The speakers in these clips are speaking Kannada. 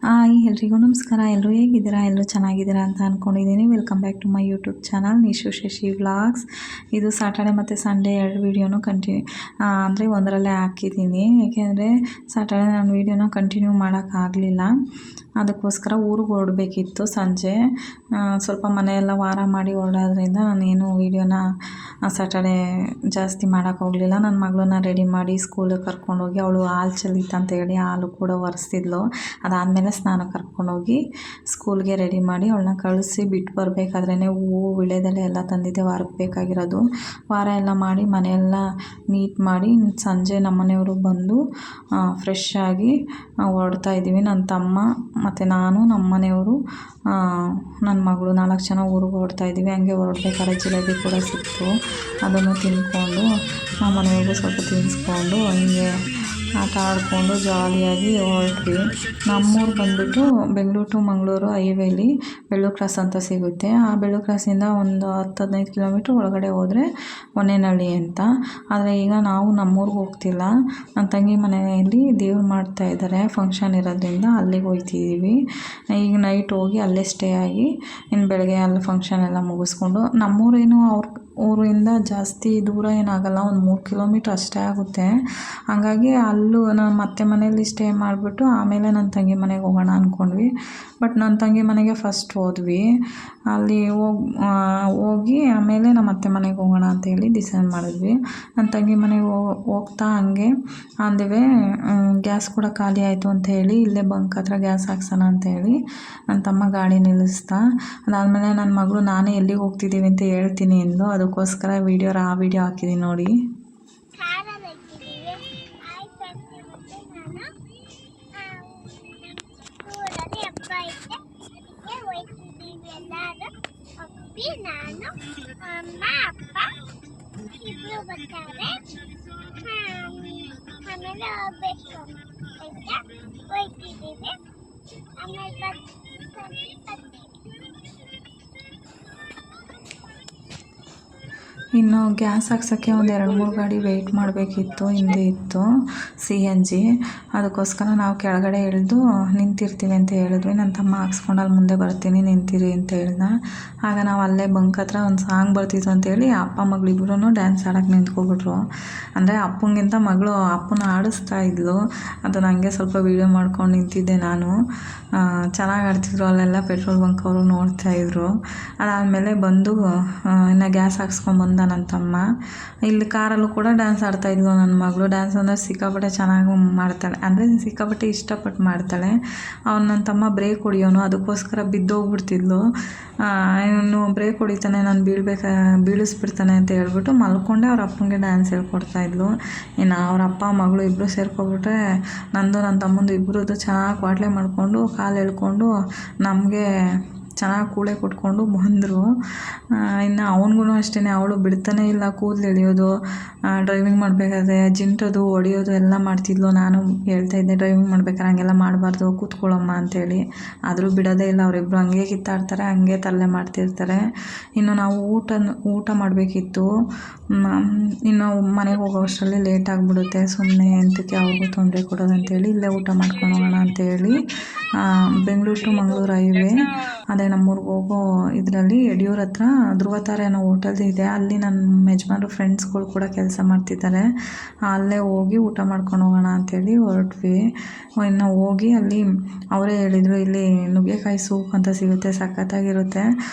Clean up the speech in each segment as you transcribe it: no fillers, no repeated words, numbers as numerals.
ಹಾಯ್ ಎಲ್ರಿಗೂ ನಮಸ್ಕಾರ. ಎಲ್ಲರೂ ಹೇಗಿದ್ದೀರಾ? ಎಲ್ಲರೂ ಚೆನ್ನಾಗಿದ್ದೀರಾ ಅಂತ ಅಂದ್ಕೊಂಡಿದ್ದೀನಿ. Welcome back to my YouTube channel Nishu Shashi vlogs. ಇದು ಸಾಟರ್ಡೆ ಮತ್ತು ಸಂಡೇ 2 ವೀಡಿಯೋನು ಅಂದರೆ ಒಂದರಲ್ಲೇ ಹಾಕಿದ್ದೀನಿ. ಏಕೆಂದರೆ ಸಾಟರ್ಡೆ ನಾನು ವೀಡಿಯೋನ ಕಂಟಿನ್ಯೂ ಮಾಡೋಕ್ಕಾಗಲಿಲ್ಲ. ಅದಕ್ಕೋಸ್ಕರ ಊರಿಗೆ ಹೊರಡಬೇಕಿತ್ತು ಸಂಜೆ. ಸ್ವಲ್ಪ ಮನೆಯೆಲ್ಲ ವಾರ ಮಾಡಿ ಹೊರಡೋದ್ರಿಂದ ನಾನೇನು ವೀಡಿಯೋನ ಸಾಟರ್ಡೆ ಜಾಸ್ತಿ ಮಾಡೋಕ್ಕೋಗಲಿಲ್ಲ. ನನ್ನ ಮಗಳನ್ನ ರೆಡಿ ಮಾಡಿ ಸ್ಕೂಲಿಗೆ ಕರ್ಕೊಂಡೋಗಿ, ಅವಳು ಹಾಲು ಚೆಲ್ಲಿತ್ತಂತೇಳಿ ಹಾಲು ಕೂಡ ಒರೆಸ್ತಿದ್ಲು. ಅದಾದಮೇಲೆ ಸ್ನಾನ ಕರ್ಕೊಂಡೋಗಿ ಸ್ಕೂಲ್ಗೆ ರೆಡಿ ಮಾಡಿ ಅವಳನ್ನ ಕಳಿಸಿ ಬಿಟ್ಟು ಬರಬೇಕಾದ್ರೇ ಹೂವು ವಿಳೆದೆಲೆ ಎಲ್ಲ ತಂದಿದ್ದೆ ವಾರಕ್ಕೆ ಬೇಕಾಗಿರೋದು. ವಾರ ಎಲ್ಲ ಮಾಡಿ ಮನೆಯೆಲ್ಲ ನೀಟ್ ಮಾಡಿ ಸಂಜೆ ನಮ್ಮನೆಯವರು ಬಂದು ಫ್ರೆಶ್ ಆಗಿ ಹೊರಡ್ತಾ ಇದ್ದೀವಿ. ನನ್ನ ತಮ್ಮ ಮತ್ತು ನಾನು, ನಮ್ಮ ಮನೆಯವರು, ನನ್ನ ಮಗಳು 4 ಜನ ಊರಿಗೆ ಹೊರಡ್ತಾ ಇದ್ದೀವಿ. ಹಂಗೆ ಹೊರಡ್ಬೇಕಾದ್ರೆ ಜಿಲೇಬಿ ಕೂಡ ಸಿಕ್ತು. ಅದನ್ನು ತಿಂದ್ಕೊಂಡು ನಮ್ಮ ಮನೆಯವ್ರಿಗೂ ಸ್ವಲ್ಪ ತಿನ್ನಿಸ್ಕೊಂಡು ಹಂಗೆ ಆಟ ಆಡಿಕೊಂಡು ಜಾಲಿಯಾಗಿ ಹೊರಟ್ವಿ. ನಮ್ಮೂರು ಬಂದುಬಿಟ್ಟು ಬೆಂಗಳೂರು ಟು ಮಂಗಳೂರು ಹೈವೇಲಿ ಬೆಳ್ಳೂರು ಕ್ರಾಸ್ ಅಂತ ಸಿಗುತ್ತೆ. ಆ ಬೆಳ್ಳೂರು ಕ್ರಾಸಿಂದ ಒಂದು 10-15 ಕಿಲೋಮೀಟ್ರ್ ಒಳಗಡೆ ಹೋದರೆ ಹೊನ್ನೇನಹಳ್ಳಿ ಅಂತ. ಆದರೆ ಈಗ ನಾವು ನಮ್ಮೂರಿಗೆ ಹೋಗ್ತಿಲ್ಲ. ನನ್ನ ತಂಗಿ ಮನೆಯಲ್ಲಿ ದೇವ್ರು ಮಾಡ್ತಾಯಿದ್ದಾರೆ, ಫಂಕ್ಷನ್ ಇರೋದ್ರಿಂದ ಅಲ್ಲಿಗೆ ಹೋಗ್ತಿದ್ದೀವಿ. ಈಗ ನೈಟ್ ಹೋಗಿ ಅಲ್ಲೇ ಸ್ಟೇ ಆಗಿ ಇನ್ನು ಬೆಳಗ್ಗೆ ಅಲ್ಲಿ ಫಂಕ್ಷನ್ ಎಲ್ಲ ಮುಗಿಸ್ಕೊಂಡು, ನಮ್ಮೂರೇನು ಅವ್ರ ಊರಿಂದ ಜಾಸ್ತಿ ದೂರ ಏನಾಗಲ್ಲ, ಒಂದು 3 ಕಿಲೋಮೀಟ್ರ್ ಅಷ್ಟೇ ಆಗುತ್ತೆ. ಹಾಗಾಗಿ ಅಲ್ಲೂ ನಮ್ಮ ಅತ್ತೆ ಮನೆಯಲ್ಲಿ ಸ್ಟೇ ಮಾಡಿಬಿಟ್ಟು ಆಮೇಲೆ ನನ್ನ ತಂಗಿ ಮನೆಗೆ ಹೋಗೋಣ ಅಂದ್ಕೊಂಡ್ವಿ. ಬಟ್ ನನ್ನ ತಂಗಿ ಮನೆಗೆ ಫಸ್ಟ್ ಹೋದ್ವಿ. ಅಲ್ಲಿ ಹೋಗಿ ಆಮೇಲೆ ನಮ್ಮ ಅತ್ತೆ ಮನೆಗೆ ಹೋಗೋಣ ಅಂತೇಳಿ ಡಿಸೈಡ್ ಮಾಡಿದ್ವಿ. ನನ್ನ ತಂಗಿ ಮನೆಗೆ ಹೋಗ್ತಾ ಹಂಗೆ ಅಂದಿವೆ ಗ್ಯಾಸ್ ಕೂಡ ಖಾಲಿ ಆಯಿತು ಅಂತ ಹೇಳಿ ಇಲ್ಲೇ ಬಂಕ್ ಹತ್ರ ಗ್ಯಾಸ್ ಹಾಕ್ಸೋಣ ಅಂತೇಳಿ ನನ್ನ ತಮ್ಮ ಗಾಡಿ ನಿಲ್ಲಿಸ್ತಾ. ಅದಾದಮೇಲೆ ನನ್ನ ಮಗಳು ನಾನೇ ಎಲ್ಲಿಗೆ ಹೋಗ್ತಿದ್ದೀವಿ ಅಂತ ಹೇಳ್ತೀನಿ ಎಂದು, ಅದಕ್ಕೋಸ್ಕರ ಆ ವಿಡಿಯೋ ಹಾಕಿದ್ದೀನಿ ನೋಡಿ. ನಾನು ಅಮ್ಮ ಅಪ್ಪ ಇಬ್ರು ಬರ್ತಾರೆ. ಆಮೇಲೆ ಹೋಗ್ಬೇಕು ಆಯ್ತಾ, ಹೋಗ್ತಿದ್ದೀವಿ. ಆಮೇಲೆ ಇನ್ನು ಗ್ಯಾಸ್ ಹಾಕ್ಸೋಕ್ಕೆ ಒಂದು 2-3 ಗಾಡಿ ವೆಯ್ಟ್ ಮಾಡಬೇಕಿತ್ತು. ಹಿಂದೆ ಇತ್ತು CNG. ಅದಕ್ಕೋಸ್ಕರ ನಾವು ಕೆಳಗಡೆ ಇಳಿದು ನಿಂತಿರ್ತೀವಿ ಅಂತ ಹೇಳಿದ್ವಿ. ನನ್ನ ತಮ್ಮ ಹಾಕ್ಸ್ಕೊಂಡು ಅಲ್ಲಿ ಮುಂದೆ ಬರ್ತೀನಿ ನಿಂತಿರಿ ಅಂತ ಹೇಳ್ದ. ಆಗ ನಾವು ಅಲ್ಲೇ ಬಂಕ್ ಹತ್ರ ಒಂದು ಸಾಂಗ್ ಬರ್ತಿತ್ತು ಅಂತೇಳಿ ಅಪ್ಪ ಮಗಳಿಬ್ರು ಡ್ಯಾನ್ಸ್ ಆಡೋಕ್ಕೆ ನಿಂತ್ಕೊಬಿಟ್ರು. ಅಂದರೆ ಅಪ್ಪಂಗಿಂತ ಮಗಳು ಅಪ್ಪನ ಆಡಿಸ್ತಾ ಇದ್ಲು. ಅದು ನನಗೆ ಸ್ವಲ್ಪ ವೀಡಿಯೋ ಮಾಡ್ಕೊಂಡು ನಿಂತಿದ್ದೆ ನಾನು. ಚೆನ್ನಾಗಿ ಆಡ್ತಿದ್ರು. ಅಲ್ಲೆಲ್ಲ ಪೆಟ್ರೋಲ್ ಬಂಕ್ ಅವರು ನೋಡ್ತಾಯಿದ್ರು. ಅದಾದಮೇಲೆ ಬಂದು ಇನ್ನು ಗ್ಯಾಸ್ ಹಾಕ್ಸ್ಕೊಂಬಂದ ನನ್ನ ತಮ್ಮ. ಇಲ್ಲಿ ಕಾರಲ್ಲೂ ಕೂಡ ಡ್ಯಾನ್ಸ್ ಆಡ್ತಾಯಿದ್ಲು ನನ್ನ ಮಗಳು. ಡ್ಯಾನ್ಸ್ ಅಂದರೆ ಸಿಕ್ಕಾಪಟ್ಟೆ ಚೆನ್ನಾಗಿ ಮಾಡ್ತಾಳೆ, ಅಂದರೆ ಸಿಕ್ಕಾಪಟ್ಟೆ ಇಷ್ಟಪಟ್ಟು ಮಾಡ್ತಾಳೆ. ಅವ್ನು ನನ್ನ ತಮ್ಮ ಬ್ರೇಕ್ ಹೊಡಿಯೋನು, ಅದಕ್ಕೋಸ್ಕರ ಬಿದ್ದೋಗ್ಬಿಡ್ತಿದ್ಲು. ಇನ್ನು ಬ್ರೇಕ್ ಹೊಡಿತಾನೆ, ನಾನು ಬೀಳಿಸ್ಬಿಡ್ತಾನೆ ಅಂತ ಹೇಳ್ಬಿಟ್ಟು ಮಲ್ಕೊಂಡೆ ಅವ್ರ ಅಪ್ಪನಿಗೆ ಡ್ಯಾನ್ಸ್ ಹೇಳ್ಕೊಡ್ತಾಯಿದ್ಲು. ಇನ್ನು ಅವ್ರ ಅಪ್ಪ ಮಗಳು ಇಬ್ಬರು ಸೇರ್ಕೊಬಿಟ್ರೆ ನಂದು ನನ್ನ ತಮ್ಮಂದು ಇಬ್ಬರದ್ದು ಚೆನ್ನಾಗಿ ಕ್ವಾಟ್ಲೆ ಮಾಡಿಕೊಂಡು ಕಾಲು ಎಳ್ಕೊಂಡು ನಮಗೆ ಚೆನ್ನಾಗಿ ಕೂಳೆ ಕೊಟ್ಕೊಂಡು ಬಂದರು. ಇನ್ನು ಅವನಿಗೂ ಅಷ್ಟೇ, ಅವಳು ಬಿಡ್ತಾನೆ ಇಲ್ಲ ಕೂದಲು ಎಳೆಯೋದು, ಡ್ರೈವಿಂಗ್ ಮಾಡಬೇಕಾದ್ರೆ ಜಿಂಟೋದು ಹೊಡಿಯೋದು ಎಲ್ಲ ಮಾಡ್ತಿದ್ಲು. ನಾನು ಹೇಳ್ತಾಯಿದ್ದೆ ಡ್ರೈವಿಂಗ್ ಮಾಡ್ಬೇಕಾದ್ರೆ ಹಂಗೆಲ್ಲ ಮಾಡಬಾರ್ದು, ಕೂತ್ಕೊಳ್ಳಮ್ಮ ಅಂತೇಳಿ. ಆದರೂ ಬಿಡೋದೇ ಇಲ್ಲ. ಅವರಿಬ್ಬರು ಹಂಗೆ ಕಿತ್ತಾಡ್ತಾರೆ, ಹಂಗೆ ತರಲೆ ಮಾಡ್ತಿರ್ತಾರೆ. ಇನ್ನು ನಾವು ಊಟ ಮಾಡಬೇಕಿತ್ತು. ಇನ್ನು ಮನೆಗೆ ಹೋಗೋ ಅಷ್ಟರಲ್ಲಿ ಲೇಟ್ ಆಗಿಬಿಡುತ್ತೆ. ಸುಮ್ಮನೆ ಎಂತಕ್ಕೆ ಅವ್ರಿಗೂ ತೊಂದರೆ ಕೊಡೋದಂತೇಳಿ ಇಲ್ಲೇ ಊಟ ಮಾಡ್ಕೊಂಡು ಹೋಗೋಣ ಅಂತೇಳಿ ಬೆಂಗಳೂರು ಟು ಮಂಗಳೂರು ಹೈವೇ, ಅದೇ ನಮ್ಮೂರಿಗೆ ಹೋಗೋ ಇದರಲ್ಲಿ ಯಡಿಯೂರು ಹತ್ರ ಧ್ರುವತಾರೆ ಅನ್ನೋ ಹೋಟೆಲ್ ಇದೆ. ಅಲ್ಲಿ ನನ್ನ ಯಜಮಾನ್ರು ಫ್ರೆಂಡ್ಸ್ಗಳು ಕೂಡ ಕೆಲಸ ಮಾಡ್ತಿದ್ದಾರೆ. ಅಲ್ಲೇ ಹೋಗಿ ಊಟ ಮಾಡ್ಕೊಂಡು ಹೋಗೋಣ ಅಂತೇಳಿ ಹೊರಟ್ವಿ. ಇನ್ನು ಹೋಗಿ ಅಲ್ಲಿ ಅವರೇ ಹೇಳಿದರು, ಇಲ್ಲಿ ನುಗ್ಗೆಕಾಯಿ ಸೂಪ್ ಅಂತ ಸಿಗುತ್ತೆ, ಸಖತ್ತಾಗಿರುತ್ತೆ.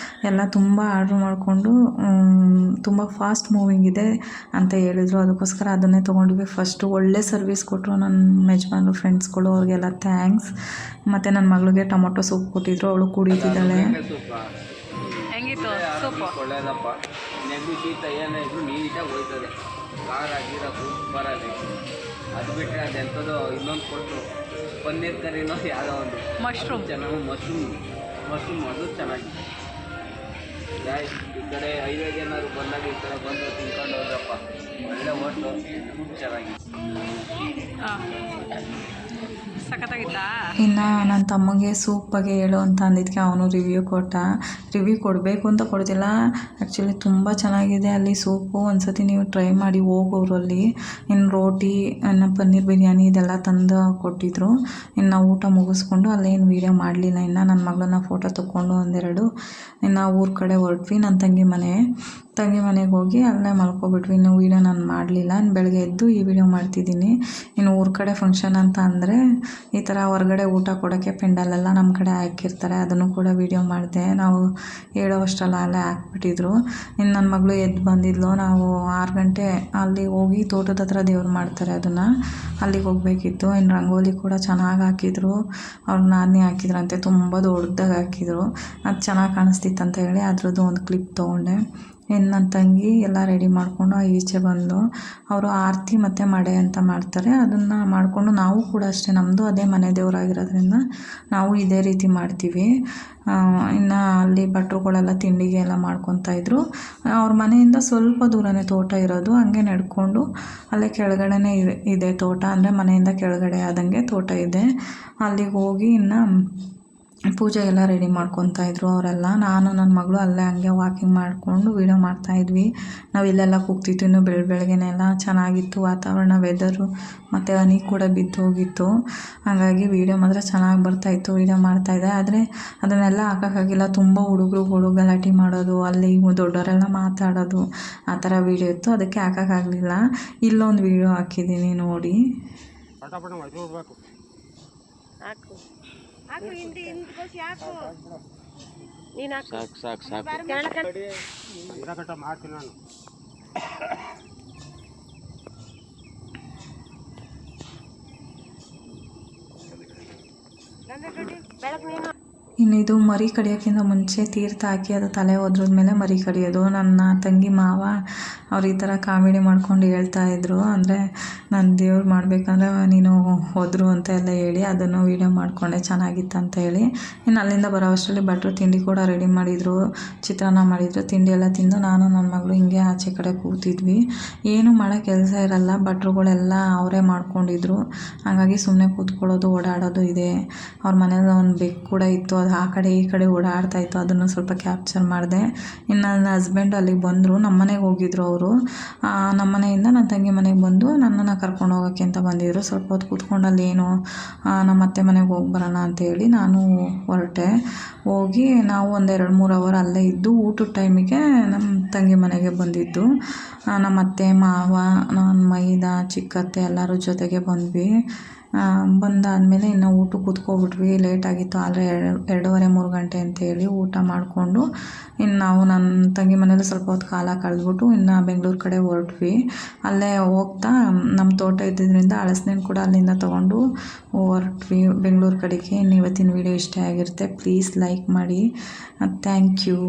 ಎಲ್ಲ ತುಂಬ ಆರ್ಡ್ರ್ ಮಾಡಿಕೊಂಡು ತುಂಬ ಫಾಸ್ಟ್ ಮೂವಿಂಗ್ ಇದೆ ಅಂತ ಹೇಳಿದರು. ಅದಕ್ಕೋಸ್ಕರ ಅದನ್ನೇ ತೊಗೊಂಡ್ವಿ. ಫಸ್ಟು ಒಳ್ಳೆ ಸರ್ವಿಸ್ ಕೊಟ್ಟರು ನನ್ನ ಯಜಮಾನ್ರು ಫ್ರೆಂಡ್ಸ್ಗಳು, ಅವ್ರಿಗೆಲ್ಲ ಥ್ಯಾಂಕ್ಸ್. ಮತ್ತು ನನ್ನ ಮಗಳಿಗೆ ಟೊಮೊಟೊ ಸೂಪ್ ಕೊಟ್ಟಿದ್ರು, ಅವಳು ಕುಡಿತಿದ್ದಾಳೆ. ಹೆಂಗಿತ್ತು ಸೂಪು? ಒಳ್ಳೆಯದಪ್ಪ. ನೆಗಡಿ ಶೀತ ಏನೇ ಇದ್ರು ನೀಟಾಗಿ ಹೋಯ್ತದೆ. ಖಾರ ಗೀರ ಸೂಪರ್ ಆಗಿ. ಅದು ಬಿಟ್ಟರೆ ಅದೆಂಥದ್ದು ಇನ್ನೊಂದು ಕೊಟ್ಟರು ಪನ್ನೀರ್ ಕರಿನೋ ಯಾವುದೋ ಒಂದು ಮಶ್ರೂಮ್ ಚೆನ್ನಾಗಿ ಮಶ್ರೂಮ್ ಅದು ಚೆನ್ನಾಗಿ. ಈ ಕಡೆ ಹೈವೇಗೆ ಏನಾದ್ರು ಬಂದಾಗ ಈ ಕಡೆ ಬಂದು ತಿನ್ಕೊಂಡು ಹೋದ್ರಪ್ಪ, ಒಳ್ಳೆ ಹೋಟ್ಲು, ಫುಡ್ ಚೆನ್ನಾಗಿ. ಸಖತ್ತಾಗಿತ್ತಾ? ಇನ್ನು ನನ್ನ ತಮ್ಮಗೆ ಸೂಪ್ ಬಗ್ಗೆ ಹೇಳು ಅಂತ ಅಂದಿದ್ದಕ್ಕೆ ಅವನು ರಿವ್ಯೂ ಕೊಟ್ಟ. ರಿವ್ಯೂ ಕೊಡಬೇಕು ಅಂತ ಕೊಡ್ತಿಲ್ಲ, ಆ್ಯಕ್ಚುಲಿ ತುಂಬ ಚೆನ್ನಾಗಿದೆ ಅಲ್ಲಿ ಸೂಪು. ಒಂದ್ಸತಿ ನೀವು ಟ್ರೈ ಮಾಡಿ ಹೋಗೋರಲ್ಲಿ. ಇನ್ನು ರೋಟಿ, ಇನ್ನು ಪನ್ನೀರ್ ಬಿರಿಯಾನಿ ಇದೆಲ್ಲ ತಂದು ಕೊಟ್ಟಿದ್ರು. ಇನ್ನು ನಾವು ಊಟ ಮುಗಿಸ್ಕೊಂಡು ಅಲ್ಲೇನು ವೀಡಿಯೋ ಮಾಡಲಿಲ್ಲ. ಇನ್ನು ನನ್ನ ಮಗಳನ್ನ ಫೋಟೋ ತೊಗೊಂಡು ಒಂದೆರಡು ಇನ್ನು ಊರ ಕಡೆ ಹೊರಟ್ವಿ. ನನ್ನ ತಂಗಿ ಮನೆಗೆ ಹೋಗಿ ಅಲ್ಲೇ ಮಲ್ಕೊಬಿಟ್ವಿ. ಇನ್ನು ವೀಡಿಯೋ ನಾನು ಮಾಡಲಿಲ್ಲ. ಇನ್ನು ಬೆಳಗ್ಗೆ ಎದ್ದು ಈ ವಿಡಿಯೋ ಮಾಡ್ತಿದ್ದೀನಿ. ಇನ್ನು ಊರ ಕಡೆ ಫಂಕ್ಷನ್ ಅಂತ ಅಂದರೆ ಈ ಥರ ಹೊರಗಡೆ ಊಟ ಕೊಡೋಕ್ಕೆ ಪೆಂಡಲೆಲ್ಲ ನಮ್ಮ ಕಡೆ ಹಾಕಿರ್ತಾರೆ, ಅದನ್ನು ಕೂಡ ವೀಡಿಯೋ ಮಾಡಿದೆ. ನಾವು ಹೇಳೋವಷ್ಟರಲ್ಲಿ ಅಲ್ಲೇ ಹಾಕ್ಬಿಟ್ಟಿದ್ರು. ಇನ್ನು ನನ್ನ ಮಗಳು ಎದ್ದು ಬಂದಿದ್ಲು. ನಾವು 6 ಗಂಟೆ ಅಲ್ಲಿ ಹೋಗಿ ತೋಟದ ಹತ್ರ ದೇವ್ರು ಮಾಡ್ತಾರೆ, ಅದನ್ನು ಅಲ್ಲಿಗೆ ಹೋಗಬೇಕಿತ್ತು. ಇನ್ನು ರಂಗೋಲಿ ಕೂಡ ಚೆನ್ನಾಗಿ ಹಾಕಿದ್ರು. ಅವ್ರು ನಾದನೇ ಹಾಕಿದ್ರಂತೆ, ತುಂಬ ದೊಡ್ಡದಾಗಿ ಹಾಕಿದ್ರು. ಅದು ಚೆನ್ನಾಗಿ ಕಾಣಿಸ್ತಿತ್ತು ಅಂತ ಹೇಳಿ ಅದ್ರದ್ದು ಒಂದು ಕ್ಲಿಪ್ ತೊಗೊಂಡೆ. ಇನ್ನು ನನ್ನ ತಂಗಿ ಎಲ್ಲ ರೆಡಿ ಮಾಡಿಕೊಂಡು ಈಚೆ ಬಂದು ಅವರು ಆರತಿ ಮತ್ತು ಮಡೆ ಅಂತ ಮಾಡ್ತಾರೆ, ಅದನ್ನು ಮಾಡಿಕೊಂಡು ನಾವು ಕೂಡ ಅಷ್ಟೇ, ನಮ್ಮದು ಅದೇ ಮನೆ ದೇವರಾಗಿರೋದ್ರಿಂದ ನಾವು ಇದೇ ರೀತಿ ಮಾಡ್ತೀವಿ. ಇನ್ನು ಅಲ್ಲಿ ಭಟ್ರುಗಳೆಲ್ಲ ತಿಂಡಿಗೆ ಎಲ್ಲ ಮಾಡ್ಕೊತಾಯಿದ್ರು. ಅವ್ರ ಮನೆಯಿಂದ ಸ್ವಲ್ಪ ದೂರನೇ ತೋಟ ಇರೋದು, ಹಂಗೆ ನಡ್ಕೊಂಡು ಅಲ್ಲೇ ಕೆಳಗಡೆನೇ ಇದೆ ತೋಟ, ಅಂದರೆ ಮನೆಯಿಂದ ಕೆಳಗಡೆ ಆದಂಗೆ ತೋಟ ಇದೆ. ಅಲ್ಲಿಗೆ ಹೋಗಿ ಇನ್ನು ಪೂಜೆ ಎಲ್ಲ ರೆಡಿ ಮಾಡ್ಕೊತಾಯಿದ್ರು ಅವರೆಲ್ಲ. ನಾನು ನನ್ನ ಮಗಳು ಅಲ್ಲೇ ಹಂಗೆ ವಾಕಿಂಗ್ ಮಾಡಿಕೊಂಡು ವೀಡಿಯೋ ಮಾಡ್ತಾಯಿದ್ವಿ. ನಾವು ಇಲ್ಲೆಲ್ಲ ಕೂಗ್ತಿತ್ತು. ಇನ್ನು ಬೆಳಗ್ಗೆನೆಲ್ಲ ಚೆನ್ನಾಗಿತ್ತು ವಾತಾವರಣ, ವೆದರು, ಮತ್ತು ಹನಿ ಕೂಡ ಬಿದ್ದು ಹೋಗಿತ್ತು. ಹಾಗಾಗಿ ವೀಡಿಯೋ ಮಾತ್ರ ಚೆನ್ನಾಗಿ ಬರ್ತಾಯಿತ್ತು. ವೀಡಿಯೋ ಮಾಡ್ತಾಯಿದ್ದೆ, ಆದರೆ ಅದನ್ನೆಲ್ಲ ಹಾಕೋಕ್ಕಾಗಿಲ್ಲ. ತುಂಬ ಹುಡುಗರುಗಳು ಗಲಾಟೆ ಮಾಡೋದು, ಅಲ್ಲಿ ದೊಡ್ಡವರೆಲ್ಲ ಮಾತಾಡೋದು, ಆ ಥರ ವೀಡಿಯೋ ಇತ್ತು, ಅದಕ್ಕೆ ಹಾಕೋಕ್ಕಾಗಲಿಲ್ಲ. ಇಲ್ಲೊಂದು ವೀಡಿಯೋ ಹಾಕಿದ್ದೀನಿ ನೋಡಿ. ಹಾಕು ಹಿಂದಿ ಹಿಂದ್ಕೋಸಿ ಹಾಕು. ನೀನು ಹಾಕು. ಸಾಕು ಮಾಡ್ತೀನಿ ನಾನು. ಬೆಳಗ್ಗೆ ನೀನು ಇನ್ನು ಇದು ಮರಿ ಕಡಿಯೋಕ್ಕಿಂತ ಮುಂಚೆ ತೀರ್ಥ ಹಾಕಿ ಅದು ತಲೆ ಒದ್ರದ ಮೇಲೆ ಮರಿ ಕಡಿಯೋದು. ನನ್ನ ತಂಗಿ ಮಾವ ಅವ್ರು ಈ ಥರ ಕಾಮಿಡಿ ಮಾಡ್ಕೊಂಡು ಹೇಳ್ತಾಯಿದ್ರು, ಅಂದರೆ ನಾನು ದೇವ್ರು ಮಾಡಬೇಕಂದ್ರೆ ನೀನು ಹೋದ್ರು ಅಂತ ಎಲ್ಲ ಹೇಳಿ ಅದನ್ನು ವೀಡಿಯೋ ಮಾಡಿಕೊಂಡೆ, ಚೆನ್ನಾಗಿತ್ತು ಅಂತ ಹೇಳಿ. ಇನ್ನು ಅಲ್ಲಿಂದ ಬರೋ ಅಷ್ಟರಲ್ಲಿ ಭಟ್ರು ತಿಂಡಿ ಕೂಡ ರೆಡಿ ಮಾಡಿದರು, ಚಿತ್ರಾನ್ನ ಮಾಡಿದರು. ತಿಂಡಿ ಎಲ್ಲ ತಿಂದು ನಾನು ನನ್ನ ಮಗಳು ಹಿಂಗೆ ಆಚೆ ಕಡೆ ಕೂತಿದ್ವಿ. ಏನು ಮಾಡೋ ಕೆಲಸ ಇರಲ್ಲ, ಭಟ್ರುಗಳೆಲ್ಲ ಅವರೇ ಮಾಡ್ಕೊಂಡಿದ್ರು. ಹಾಗಾಗಿ ಸುಮ್ಮನೆ ಕೂತ್ಕೊಳ್ಳೋದು, ಓಡಾಡೋದು ಇದೆ. ಅವ್ರ ಮನೇಲಿ ಒಂದು ಬೆಕ್ಕು ಕೂಡ ಇತ್ತು, ಅದು ಆ ಕಡೆ ಈ ಕಡೆ ಓಡಾಡ್ತಾಯಿತ್ತು, ಅದನ್ನು ಸ್ವಲ್ಪ ಕ್ಯಾಪ್ಚರ್ ಮಾಡಿದೆ. ಇನ್ನು ನನ್ನ ಹಸ್ಬೆಂಡ್ ಅಲ್ಲಿಗೆ ಬಂದರು, ನಮ್ಮ ಮನೆಗೆ ಹೋಗಿದ್ರು ಅವರು. ನಮ್ಮ ಮನೆಯಿಂದ ನನ್ನ ತಂಗಿ ಮನೆಗೆ ಬಂದು ನನ್ನನ್ನು ಕರ್ಕೊಂಡು ಹೋಗೋಕ್ಕೆ ಅಂತ ಬಂದಿದ್ದರು. ಸ್ವಲ್ಪ ಹೊತ್ತು ಕೂತ್ಕೊಂಡು ಅಲ್ಲೇನು ನಮ್ಮ ಅತ್ತೆ ಮನೆಗೆ ಹೋಗಿ ಬರೋಣ ಅಂತೇಳಿ ನಾನು ಹೊರಟೆ. ಹೋಗಿ ನಾವು ಒಂದು 2-3 ಅವರ್ ಅಲ್ಲೇ ಇದ್ದು ಊಟದ ಟೈಮಿಗೆ ನಮ್ಮ ತಂಗಿ ಮನೆಗೆ ಬಂದಿದ್ದು. ನಮ್ಮ ಅತ್ತೆ, ಮಾವ, ನನ್ನ ಮೈದ, ಚಿಕ್ಕತ್ತೆ ಎಲ್ಲರೂ ಜೊತೆಗೆ ಬಂದ್ವಿ. ಬಂದಾದಮೇಲೆ ಇನ್ನು ಊಟಕ್ಕೆ ಕೂತ್ಕೊಬಿಟ್ವಿ. ಲೇಟಾಗಿತ್ತು, ಆದರೆ 2:30-3 ಗಂಟೆ ಅಂತೇಳಿ ಊಟ ಮಾಡಿಕೊಂಡು ಇನ್ನು ನಾವು ನನ್ನ ತಂಗಿ ಮನೇಲಿ ಸ್ವಲ್ಪ ಹೊತ್ತು ಕಾಲ ಕಳೆದ್ಬಿಟ್ಟು ಇನ್ನು ಬೆಂಗಳೂರು ಕಡೆ ಹೊರಟ್ವಿ. ಅಲ್ಲೇ ಹೋಗ್ತಾ ನಮ್ಮ ತೋಟ ಇದ್ದಿದ್ದರಿಂದ ಹಲಸಿನಣ್ಣು ಕೂಡ ಅಲ್ಲಿಂದ ತೊಗೊಂಡು ಹೊರಟ್ವಿ ಬೆಂಗಳೂರು ಕಡೆಗೆ. ಇನ್ನು ಇವತ್ತಿನ ವೀಡಿಯೋ ಇಷ್ಟ ಆಗಿರುತ್ತೆ, ಪ್ಲೀಸ್ ಲೈಕ್ ಮಾಡಿ. Thank you.